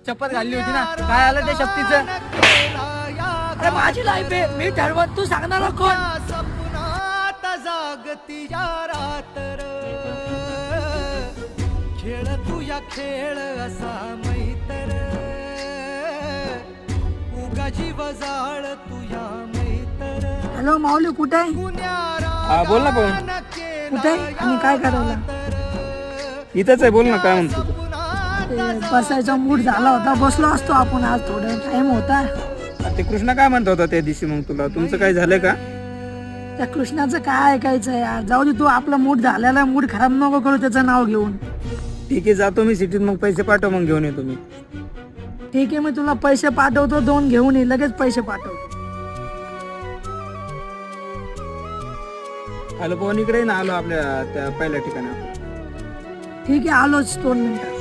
शपथ घालली होती ना, काय आलं त्या शपथीचं? अरे माझी लाईफ आहे, मी ठरवत, तू सांगणार कोण? सपनात जागती या रात्र खेळ तुया खेळ असा मैत्र उगा जीव जाळ तुया मैत्र हॅलो माऊली, कुठे आहे? हा बोल ना पवन. कुठे आहे आणि काय करायला? इथंच आहे, बोल ना काय म्हणतो तू? ते बसायचा मूड झाला होता, बसलो असतो आपण, आज थोडा टाइम होता. ते कृष्णा काय म्हणत होता त्या दिवशी, मग तुला तुमचं काय झालंय का? त्या कृष्णाचं काय ऐकायचं यार, जाऊ दे, तू आपला मूड झालेला, मूड खराब नको करू त्याचं नाव घेऊन. ठीक आहे, जातो मी सिटीत, मग पैसे पाठव, मग घेऊन येतो मी. ठीक आहे, मी तुला पैसे पाठवतो, 2 घेऊन ये, लगेच पैसे पाठवतो. आलो पवन, इकडे ना, आलो आपल्या त्या पहिल्या ठिकाणी. ठीक आहे, आलोच 2 मिनिटात.